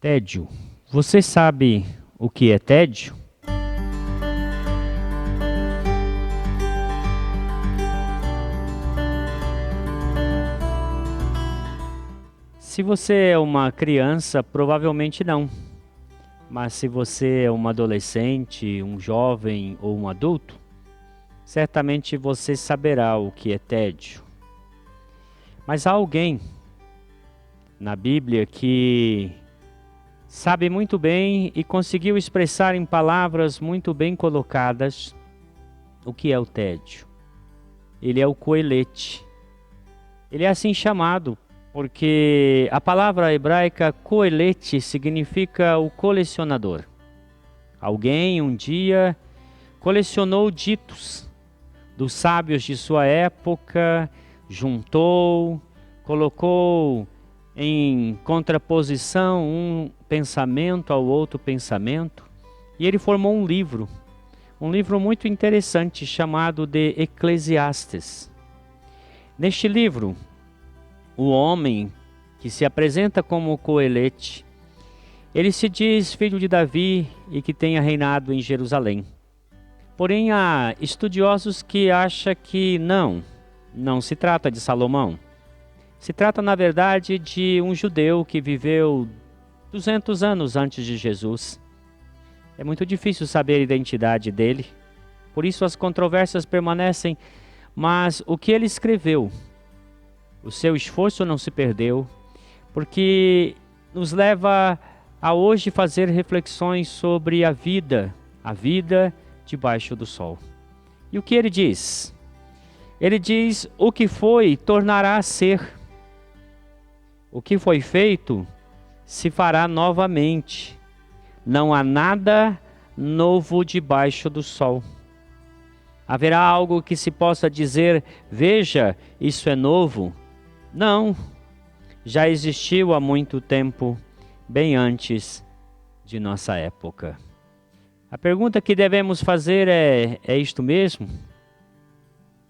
Tédio. Você sabe o que é tédio? Se você é uma criança, provavelmente não. Mas se você é um adolescente, um jovem ou um adulto, certamente você saberá o que é tédio. Mas há alguém na Bíblia que sabe muito bem e conseguiu expressar em palavras muito bem colocadas o que é o tédio. Ele é o coelete. Ele é assim chamado porque a palavra hebraica coelete significa o colecionador. Alguém um dia colecionou ditos dos sábios de sua época, juntou, colocou em contraposição um pensamento ao outro pensamento, e ele formou um livro muito interessante chamado de Eclesiastes. Neste livro, o homem que se apresenta como coelete, ele se diz filho de Davi e que tenha reinado em Jerusalém. Porém, há estudiosos que acham que não se trata de Salomão. Se trata, na verdade, de um judeu que viveu 200 anos antes de Jesus. É muito difícil saber a identidade dele, por isso as controvérsias permanecem, mas o que ele escreveu, o seu esforço não se perdeu, porque nos leva a hoje fazer reflexões sobre a vida debaixo do sol. E o que ele diz? Ele diz: o que foi, tornará a ser. O que foi feito, se fará novamente. Não há nada novo debaixo do sol. Haverá algo que se possa dizer: veja, isso é novo? Não. Já existiu há muito tempo, bem antes de nossa época. A pergunta que devemos fazer é isto mesmo?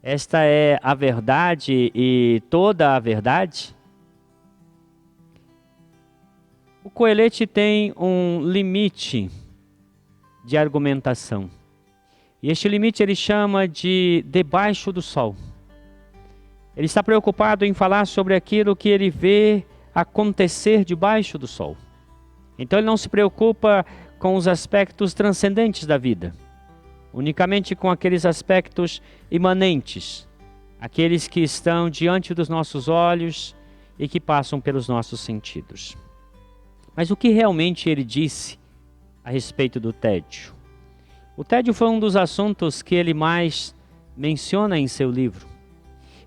Esta é a verdade e toda a verdade? O coelete tem um limite de argumentação. E este limite ele chama de debaixo do sol. Ele está preocupado em falar sobre aquilo que ele vê acontecer debaixo do sol. Então ele não se preocupa com os aspectos transcendentes da vida, unicamente com aqueles aspectos imanentes, aqueles que estão diante dos nossos olhos e que passam pelos nossos sentidos. Mas o que realmente ele disse a respeito do tédio? O tédio foi um dos assuntos que ele mais menciona em seu livro.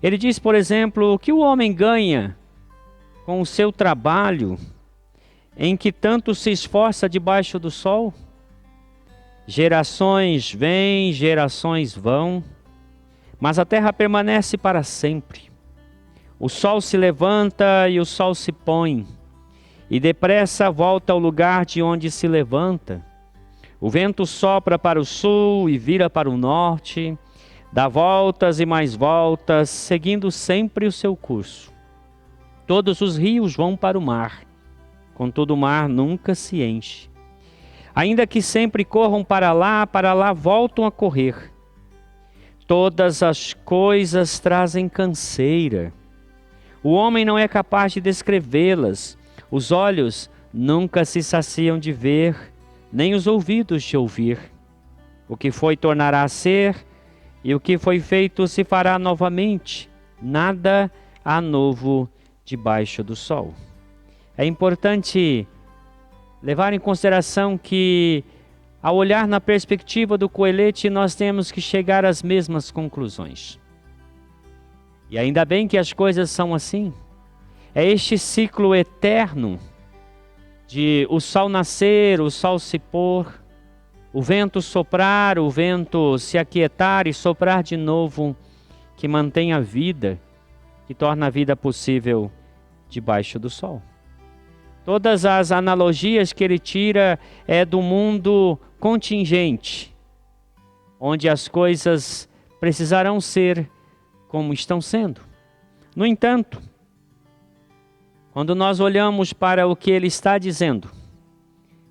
Ele diz, por exemplo, o que o homem ganha com o seu trabalho, em que tanto se esforça debaixo do sol? Gerações vêm, gerações vão, mas a terra permanece para sempre. O sol se levanta e o sol se põe, e depressa volta ao lugar de onde se levanta. O vento sopra para o sul e vira para o norte, dá voltas e mais voltas, seguindo sempre o seu curso. Todos os rios vão para o mar, contudo o mar nunca se enche. Ainda que sempre corram para lá voltam a correr. Todas as coisas trazem canseira. O homem não é capaz de descrevê-las. Os olhos nunca se saciam de ver, nem os ouvidos de ouvir. O que foi tornará a ser, e o que foi feito se fará novamente. Nada há novo debaixo do sol. É importante levar em consideração que, ao olhar na perspectiva do coelete, nós temos que chegar às mesmas conclusões. E ainda bem que as coisas são assim. É este ciclo eterno de o sol nascer, o sol se pôr, o vento soprar, o vento se aquietar e soprar de novo, que mantém a vida, que torna a vida possível debaixo do sol. Todas as analogias que ele tira é do mundo contingente, onde as coisas precisarão ser como estão sendo. No entanto, quando nós olhamos para o que ele está dizendo,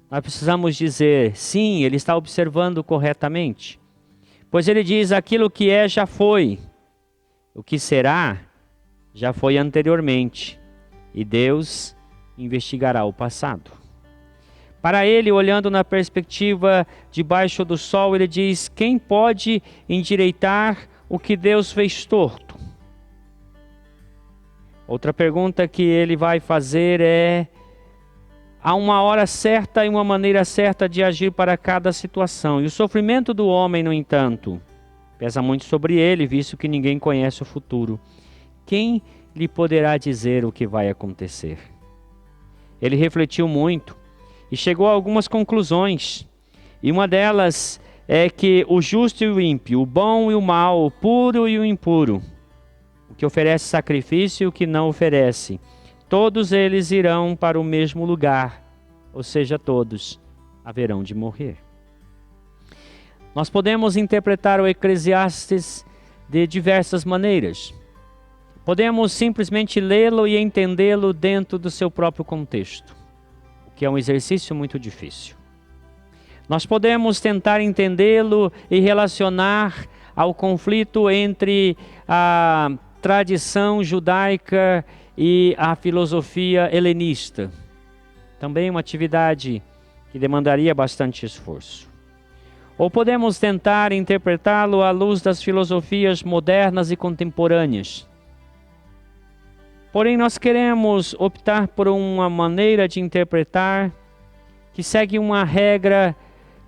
nós precisamos dizer, sim, ele está observando corretamente. Pois ele diz, aquilo que é já foi, o que será já foi anteriormente, e Deus investigará o passado. Para ele, olhando na perspectiva debaixo do sol, ele diz, quem pode endireitar o que Deus fez torto? Outra pergunta que ele vai fazer é, há uma hora certa e uma maneira certa de agir para cada situação. E o sofrimento do homem, no entanto, pesa muito sobre ele, visto que ninguém conhece o futuro. Quem lhe poderá dizer o que vai acontecer? Ele refletiu muito e chegou a algumas conclusões. E uma delas é que o justo e o ímpio, o bom e o mau, o puro e o impuro, o que oferece sacrifício e o que não oferece, todos eles irão para o mesmo lugar, ou seja, todos haverão de morrer. Nós podemos interpretar o Eclesiastes de diversas maneiras. Podemos simplesmente lê-lo e entendê-lo dentro do seu próprio contexto, o que é um exercício muito difícil. Nós podemos tentar entendê-lo e relacionar ao conflito entre a tradição judaica e a filosofia helenista. Também uma atividade que demandaria bastante esforço. Ou podemos tentar interpretá-lo à luz das filosofias modernas e contemporâneas. Porém, nós queremos optar por uma maneira de interpretar que segue uma regra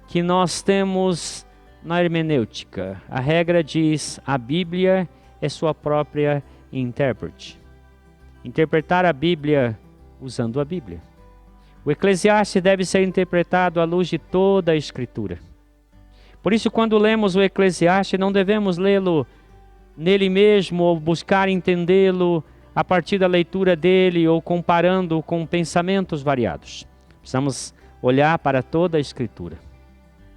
que nós temos na hermenêutica. A regra diz: a Bíblia é sua própria intérprete. Interpretar a Bíblia usando a Bíblia. O Eclesiastes deve ser interpretado à luz de toda a Escritura. Por isso, quando lemos o Eclesiastes, não devemos lê-lo nele mesmo ou buscar entendê-lo a partir da leitura dele ou comparando com pensamentos variados. Precisamos olhar para toda a Escritura.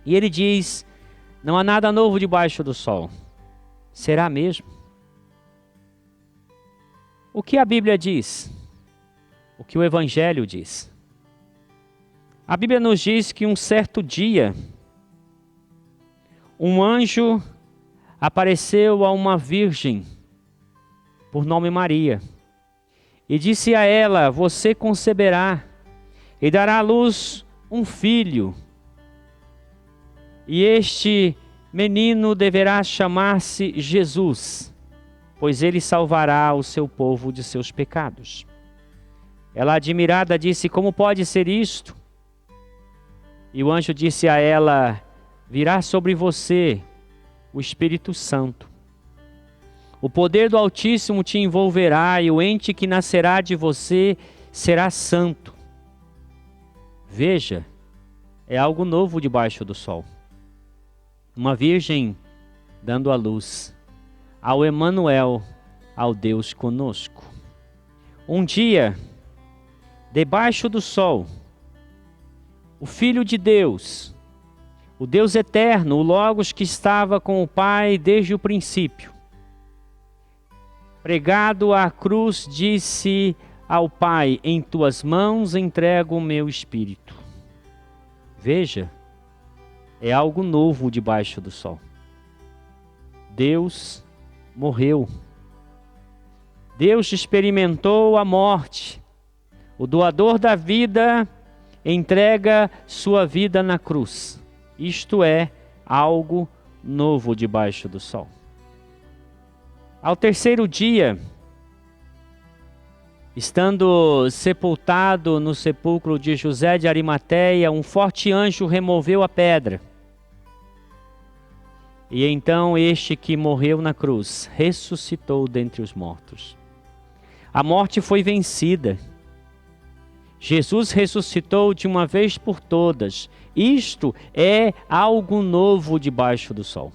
E ele diz: não há nada novo debaixo do sol. Será mesmo? O que a Bíblia diz? O que o Evangelho diz? A Bíblia nos diz que um certo dia, um anjo apareceu a uma virgem, por nome Maria, e disse a ela: você conceberá e dará à luz um filho, e este menino deverá chamar-se Jesus, pois ele salvará o seu povo de seus pecados. Ela, admirada, disse: como pode ser isto? E o anjo disse a ela: virá sobre você o Espírito Santo. O poder do Altíssimo te envolverá, e o ente que nascerá de você será santo. Veja, é algo novo debaixo do sol. Uma virgem dando à luz ao Emanuel, ao Deus conosco. Um dia, debaixo do sol, o Filho de Deus, o Deus eterno, o Logos que estava com o Pai desde o princípio, pregado à cruz, disse ao Pai: em tuas mãos entrego o meu espírito. Veja, é algo novo debaixo do sol. Deus morreu. Deus experimentou a morte. O doador da vida entrega sua vida na cruz. Isto é algo novo debaixo do sol. Ao terceiro dia, estando sepultado no sepulcro de José de Arimateia, um forte anjo removeu a pedra. E então este que morreu na cruz ressuscitou dentre os mortos. A morte foi vencida. Jesus ressuscitou de uma vez por todas. Isto é algo novo debaixo do sol.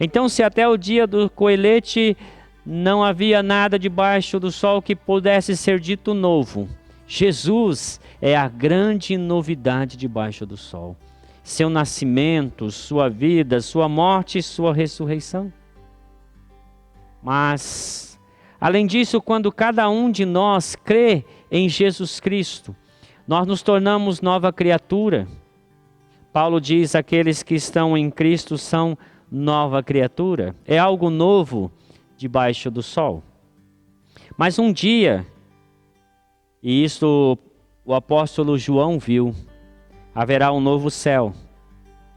Então, se até o dia do coelete não havia nada debaixo do sol que pudesse ser dito novo, Jesus é a grande novidade debaixo do sol. Seu nascimento, sua vida, sua morte e sua ressurreição. Mas, além disso, quando cada um de nós crê em Jesus Cristo, nós nos tornamos nova criatura. Paulo diz: aqueles que estão em Cristo são nova criatura. É algo novo debaixo do sol. Mas um dia, e isso o apóstolo João viu, haverá um novo céu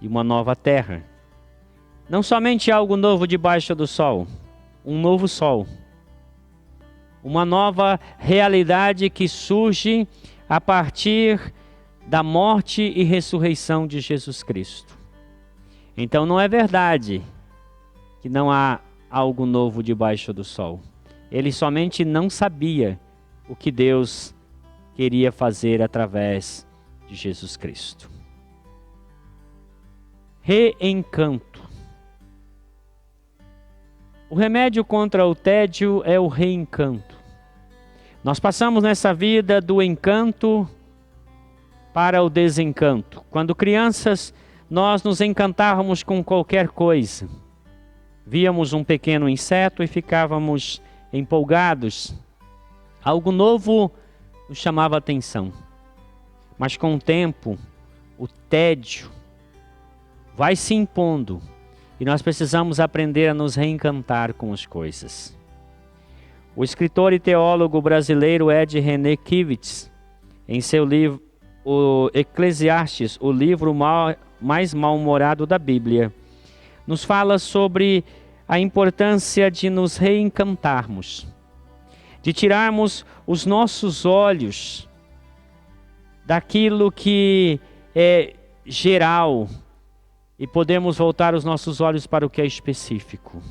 e uma nova terra. Não somente algo novo debaixo do sol, um novo sol. Uma nova realidade que surge a partir da morte e ressurreição de Jesus Cristo. Então não é verdade que não há algo novo debaixo do sol. Ele somente não sabia o que Deus queria fazer através de Jesus Cristo. Reencanto. O remédio contra o tédio é o reencanto. Nós passamos nessa vida do encanto para o desencanto. Quando crianças, nós nos encantávamos com qualquer coisa. Víamos um pequeno inseto e ficávamos empolgados. Algo novo nos chamava a atenção. Mas com o tempo, o tédio vai se impondo e nós precisamos aprender a nos reencantar com as coisas. O escritor e teólogo brasileiro Ed René Kivitz, em seu livro O Eclesiastes, o livro mais mal-humorado da Bíblia, nos fala sobre a importância de nos reencantarmos, de tirarmos os nossos olhos daquilo que é geral e podemos voltar os nossos olhos para o que é específico.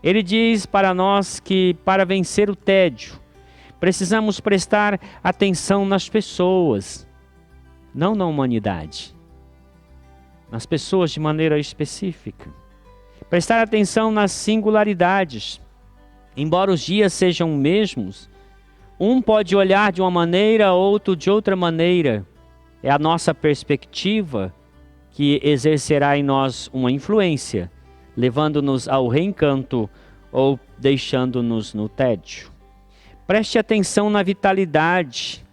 Ele diz para nós que para vencer o tédio, precisamos prestar atenção nas pessoas, não na humanidade, nas pessoas de maneira específica. Prestar atenção nas singularidades. Embora os dias sejam mesmos, um pode olhar de uma maneira, outro de outra maneira. É a nossa perspectiva que exercerá em nós uma influência, levando-nos ao reencanto ou deixando-nos no tédio. Preste atenção na vitalidade,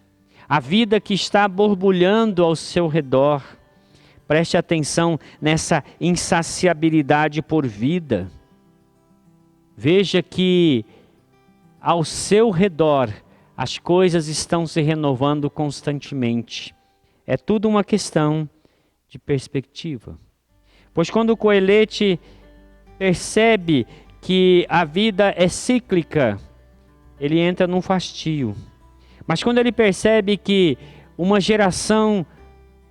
a vida que está borbulhando ao seu redor. Preste atenção nessa insaciabilidade por vida. Veja que ao seu redor as coisas estão se renovando constantemente. É tudo uma questão de perspectiva. Pois quando o coelete percebe que a vida é cíclica, ele entra num fastio. Mas quando ele percebe que uma geração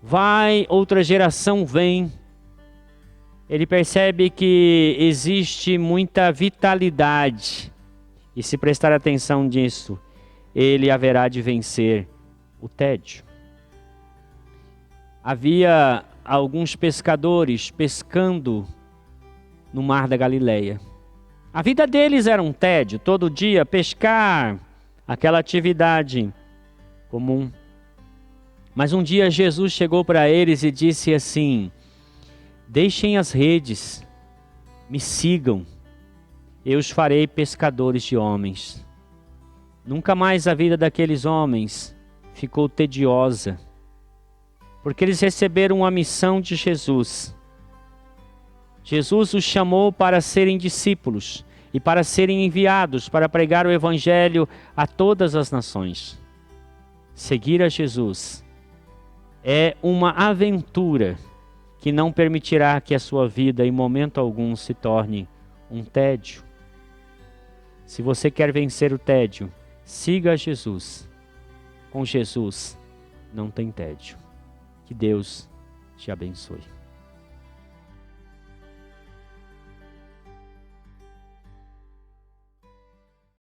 vai, outra geração vem, ele percebe que existe muita vitalidade. E se prestar atenção nisso, ele haverá de vencer o tédio. Havia alguns pescadores pescando no mar da Galileia. A vida deles era um tédio, todo dia pescar, aquela atividade comum. Mas um dia Jesus chegou para eles e disse assim: deixem as redes, me sigam, eu os farei pescadores de homens. Nunca mais a vida daqueles homens ficou tediosa, porque eles receberam a missão de Jesus. Jesus os chamou para serem discípulos e para serem enviados para pregar o Evangelho a todas as nações. Seguir a Jesus é uma aventura que não permitirá que a sua vida em momento algum se torne um tédio. Se você quer vencer o tédio, siga Jesus. Com Jesus não tem tédio. Que Deus te abençoe.